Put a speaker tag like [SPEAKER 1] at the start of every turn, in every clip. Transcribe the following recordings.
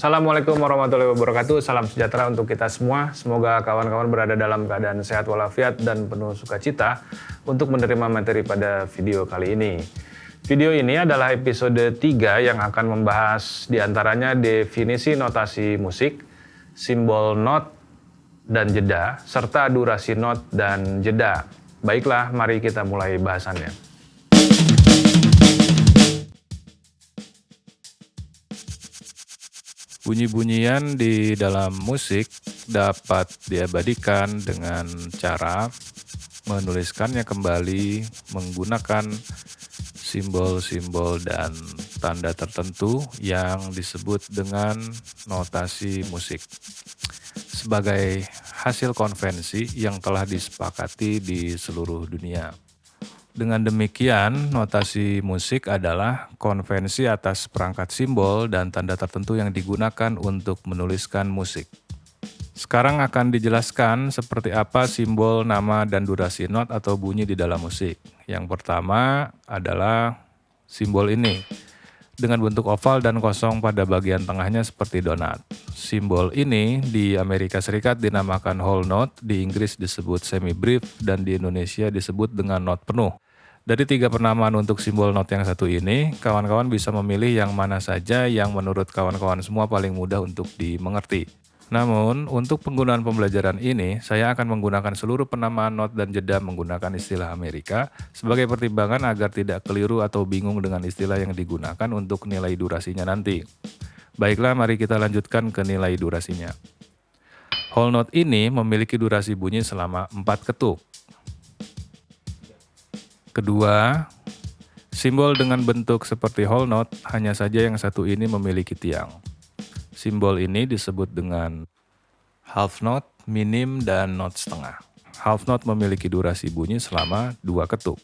[SPEAKER 1] Assalamualaikum warahmatullahi wabarakatuh. Salam sejahtera untuk kita semua. Semoga kawan-kawan berada dalam keadaan sehat walafiat dan penuh sukacita untuk menerima materi pada video kali ini. Video ini adalah episode 3 yang akan membahas diantaranya definisi notasi musik, simbol not dan jeda, serta durasi not dan jeda. Baiklah, mari kita mulai bahasannya.
[SPEAKER 2] Bunyi-bunyian di dalam musik dapat diabadikan dengan cara menuliskannya kembali menggunakan simbol-simbol dan tanda tertentu yang disebut dengan notasi musik sebagai hasil konvensi yang telah disepakati di seluruh dunia. Dengan demikian, notasi musik adalah konvensi atas perangkat simbol dan tanda tertentu yang digunakan untuk menuliskan musik. Sekarang akan dijelaskan seperti apa simbol, nama, dan durasi not atau bunyi di dalam musik. Yang pertama adalah simbol ini, dengan bentuk oval dan kosong pada bagian tengahnya seperti donat. Simbol ini di Amerika Serikat dinamakan whole note, di Inggris disebut semi-brief, dan di Indonesia disebut dengan not penuh. Dari 3 penamaan untuk simbol not yang satu ini, kawan-kawan bisa memilih yang mana saja yang menurut kawan-kawan semua paling mudah untuk dimengerti. Namun, untuk penggunaan pembelajaran ini, saya akan menggunakan seluruh penamaan not dan jeda menggunakan istilah Amerika sebagai pertimbangan agar tidak keliru atau bingung dengan istilah yang digunakan untuk nilai durasinya nanti. Baiklah, mari kita lanjutkan ke nilai durasinya. Whole note ini memiliki durasi bunyi selama 4 ketuk. Kedua, simbol dengan bentuk seperti whole note, hanya saja yang satu ini memiliki tiang. Simbol ini disebut dengan half note, minim, dan not setengah. Half note memiliki durasi bunyi selama 2 ketuk.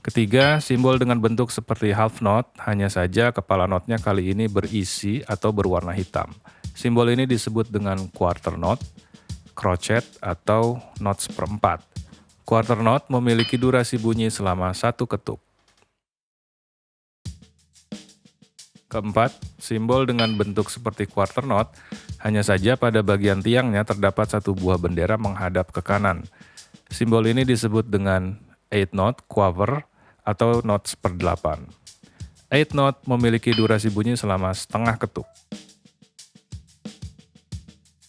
[SPEAKER 2] Ketiga, simbol dengan bentuk seperti half note, hanya saja kepala notnya kali ini berisi atau berwarna hitam. Simbol ini disebut dengan quarter note, crotchet, atau not seperempat. Quarter note memiliki durasi bunyi selama 1 ketuk. Keempat, simbol dengan bentuk seperti quarter note, hanya saja pada bagian tiangnya terdapat 1 buah bendera menghadap ke kanan. Simbol ini disebut dengan 8 note, quaver, atau not seperdelapan. 8 note memiliki durasi bunyi selama setengah ketuk.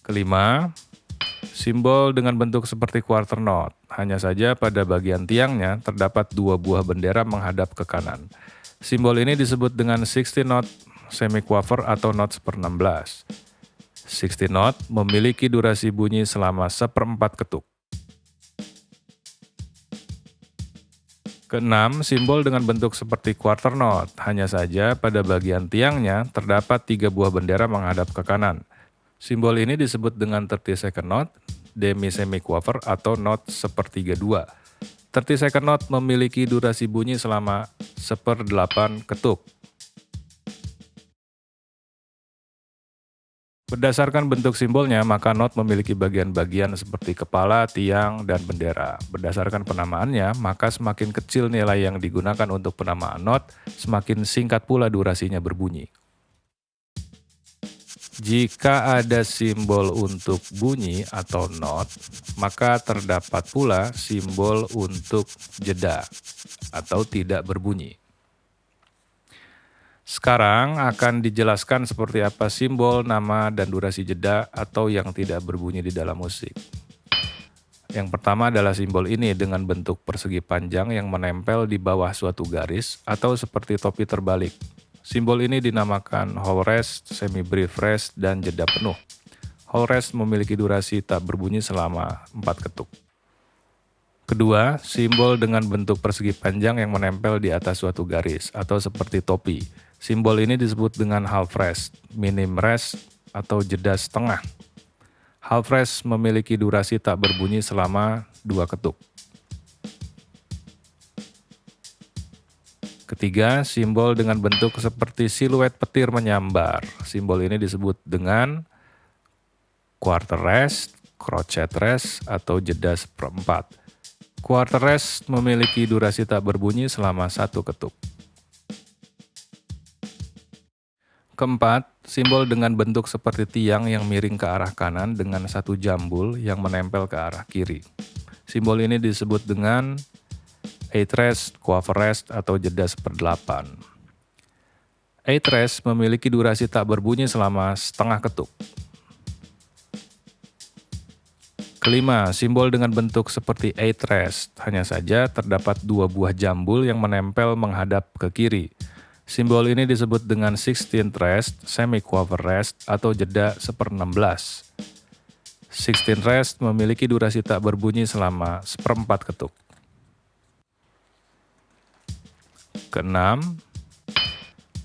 [SPEAKER 2] Kelima, simbol dengan bentuk seperti quarter note, hanya saja pada bagian tiangnya terdapat 2 buah bendera menghadap ke kanan. Simbol ini disebut dengan 16 note, semi-quaver, atau not seper-16. 16 note memiliki durasi bunyi selama 1/4 ketuk. Keenam, simbol dengan bentuk seperti quarter note, hanya saja pada bagian tiangnya terdapat 3 buah bendera menghadap ke kanan. Simbol ini disebut dengan 30-second note, demi-semi-quaver, atau not sepertiga 2. 30-second note memiliki durasi bunyi selama 1/8 ketuk. Berdasarkan bentuk simbolnya, maka not memiliki bagian-bagian seperti kepala, tiang, dan bendera. Berdasarkan penamaannya, maka semakin kecil nilai yang digunakan untuk penamaan not, semakin singkat pula durasinya berbunyi. Jika ada simbol untuk bunyi atau not, maka terdapat pula simbol untuk jeda atau tidak berbunyi. Sekarang akan dijelaskan seperti apa simbol, nama, dan durasi jeda atau yang tidak berbunyi di dalam musik. Yang pertama adalah simbol ini dengan bentuk persegi panjang yang menempel di bawah suatu garis atau seperti topi terbalik. Simbol ini dinamakan whole rest, semi-brief rest, dan jeda penuh. Whole rest memiliki durasi tak berbunyi selama 4 ketuk. Kedua, simbol dengan bentuk persegi panjang yang menempel di atas suatu garis atau seperti topi. Simbol ini disebut dengan half rest, minim rest, atau jeda setengah. Half rest memiliki durasi tak berbunyi selama 2 ketuk. Ketiga, simbol dengan bentuk seperti siluet petir menyambar. Simbol ini disebut dengan quarter rest, crotchet rest, atau jeda seperempat. Quarter rest memiliki durasi tak berbunyi selama 1 ketuk. Keempat, simbol dengan bentuk seperti tiang yang miring ke arah kanan dengan satu jambul yang menempel ke arah kiri. Simbol ini disebut dengan eighth rest, quaver rest, atau jeda seperdelapan. Eighth rest memiliki durasi tak berbunyi selama setengah ketuk. Kelima, simbol dengan bentuk seperti eighth rest, hanya saja terdapat dua buah jambul yang menempel menghadap ke kiri. Simbol ini disebut dengan 16th rest, semi-quaver rest, atau jeda 1/16. 16th rest memiliki durasi tak berbunyi selama 1/4 ketuk. Keenam,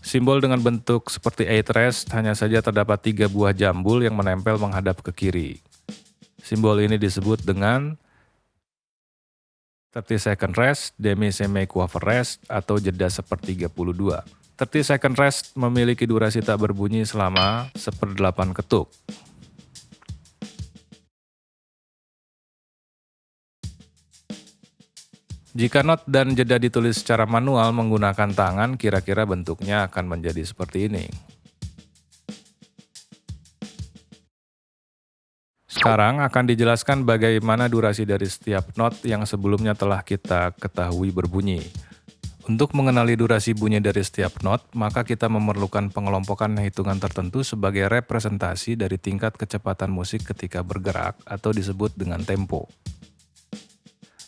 [SPEAKER 2] simbol dengan bentuk seperti eighth rest, hanya saja terdapat 3 buah jambul yang menempel menghadap ke kiri. Simbol ini disebut dengan 30-second rest, demi-semi-quaver rest, atau jeda 1/32. 30-second rest memiliki durasi tak berbunyi selama 1/8 ketuk. Jika not dan jeda ditulis secara manual menggunakan tangan, kira-kira bentuknya akan menjadi seperti ini. Sekarang akan dijelaskan bagaimana durasi dari setiap not yang sebelumnya telah kita ketahui berbunyi. Untuk mengenali durasi bunyi dari setiap not, maka kita memerlukan pengelompokan hitungan tertentu sebagai representasi dari tingkat kecepatan musik ketika bergerak atau disebut dengan tempo.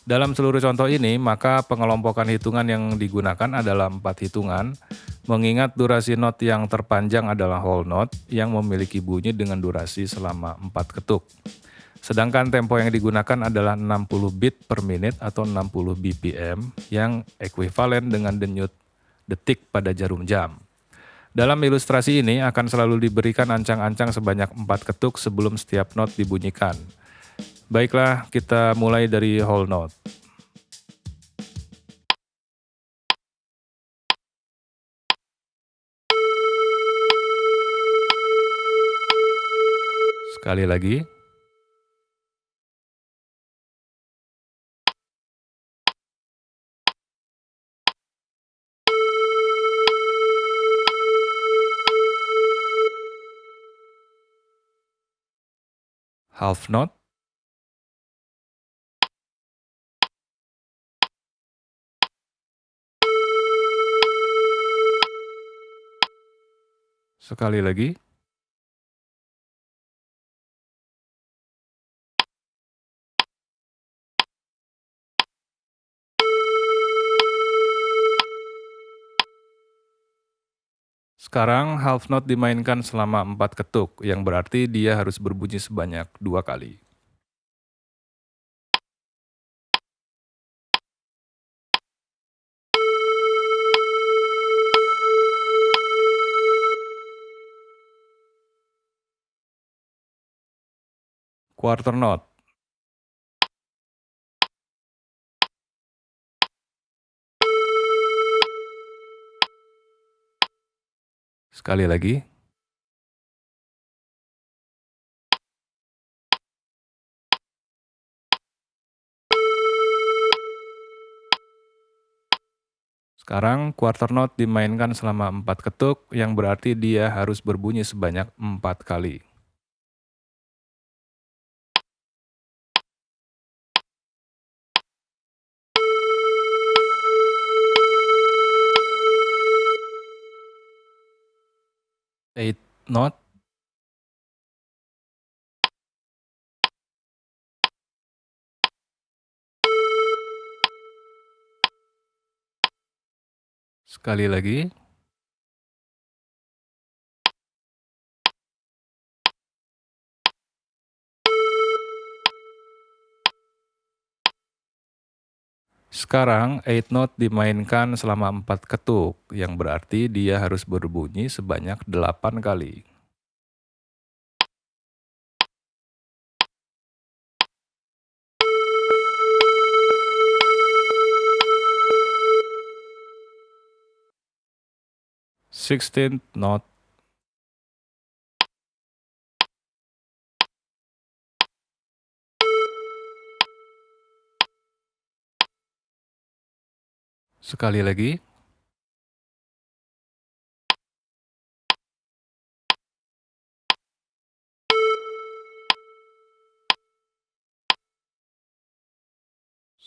[SPEAKER 2] Dalam seluruh contoh ini, maka pengelompokan hitungan yang digunakan adalah 4 hitungan, mengingat durasi not yang terpanjang adalah whole note yang memiliki bunyi dengan durasi selama 4 ketuk. Sedangkan tempo yang digunakan adalah 60 beat per menit atau 60 BPM yang ekuivalen dengan denyut detik pada jarum jam. Dalam ilustrasi ini akan selalu diberikan ancang-ancang sebanyak 4 ketuk sebelum setiap not dibunyikan. Baiklah, kita mulai dari whole note. Sekali lagi. Half note. Sekali lagi. Sekarang half note dimainkan selama 4 ketuk, yang berarti dia harus berbunyi sebanyak 2 kali. Quarter note. Sekali lagi. Sekarang quarter note dimainkan selama 4 ketuk, yang berarti dia harus berbunyi sebanyak 4 kali. Eighth note. Sekali lagi. Sekarang eighth note dimainkan selama 4 ketuk, yang berarti dia harus berbunyi sebanyak 8 kali. Sixteenth note. Sekali lagi.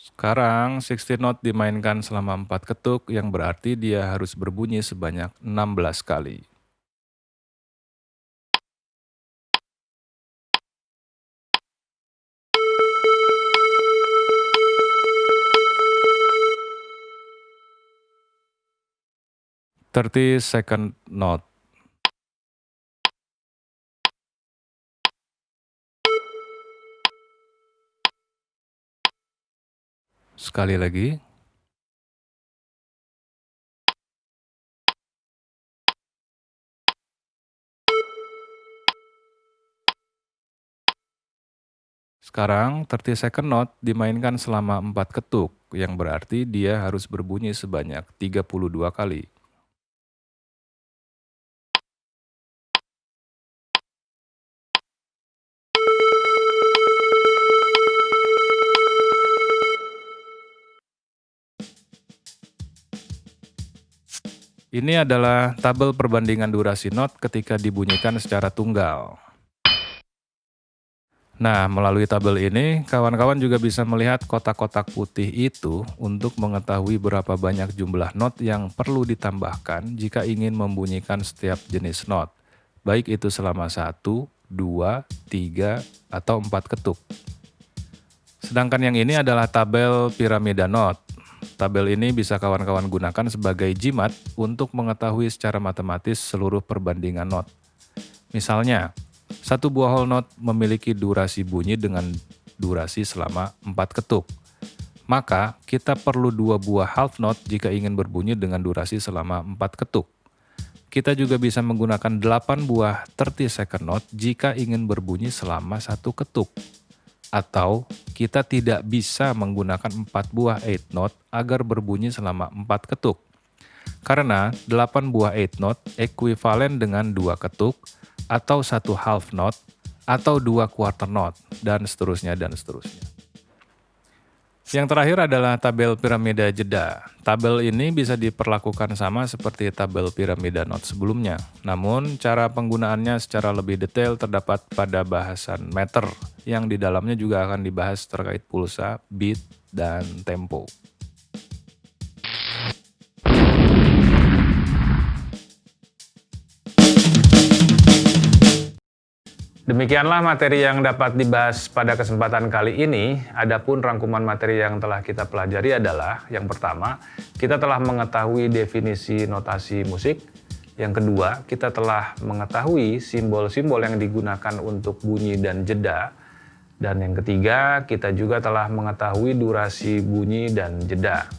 [SPEAKER 2] Sekarang 16 note dimainkan selama 4 ketuk yang berarti dia harus berbunyi sebanyak 16 kali. Second note. Sekali lagi. Sekarang 30 note dimainkan selama 4 ketuk, yang berarti dia harus berbunyi sebanyak 32 kali. Ini adalah tabel perbandingan durasi not ketika dibunyikan secara tunggal. Nah, melalui tabel ini, kawan-kawan juga bisa melihat kotak-kotak putih itu untuk mengetahui berapa banyak jumlah not yang perlu ditambahkan jika ingin membunyikan setiap jenis not, baik itu selama 1, 2, 3, atau 4 ketuk. Sedangkan yang ini adalah tabel piramida not. Tabel ini bisa kawan-kawan gunakan sebagai jimat untuk mengetahui secara matematis seluruh perbandingan not. Misalnya, satu buah whole note memiliki durasi bunyi dengan durasi selama 4 ketuk. Maka, kita perlu 2 buah half note jika ingin berbunyi dengan durasi selama 4 ketuk. Kita juga bisa menggunakan 8 buah 30 note jika ingin berbunyi selama 1 ketuk. Atau, kita tidak bisa menggunakan 4 buah 8 note agar berbunyi selama 4 ketuk. Karena 8 buah 8 note ekuivalen dengan 2 ketuk, atau 1 half note, atau 2 quarter note, dan seterusnya, dan seterusnya. Yang terakhir adalah tabel piramida jeda. Tabel ini bisa diperlakukan sama seperti tabel piramida not sebelumnya. Namun, cara penggunaannya secara lebih detail terdapat pada bahasan meter, yang di dalamnya juga akan dibahas terkait pulsa, beat, dan tempo.
[SPEAKER 1] Demikianlah materi yang dapat dibahas pada kesempatan kali ini. Adapun rangkuman materi yang telah kita pelajari adalah, yang pertama, kita telah mengetahui definisi notasi musik. Yang kedua, kita telah mengetahui simbol-simbol yang digunakan untuk bunyi dan jeda. Dan yang ketiga, kita juga telah mengetahui durasi bunyi dan jeda.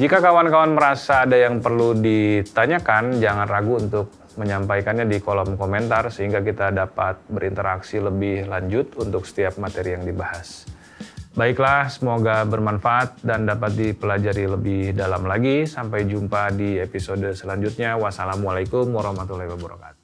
[SPEAKER 1] Jika kawan-kawan merasa ada yang perlu ditanyakan, jangan ragu untuk menyampaikannya di kolom komentar sehingga kita dapat berinteraksi lebih lanjut untuk setiap materi yang dibahas. Baiklah, semoga bermanfaat dan dapat dipelajari lebih dalam lagi. Sampai jumpa di episode selanjutnya. Wassalamualaikum warahmatullahi wabarakatuh.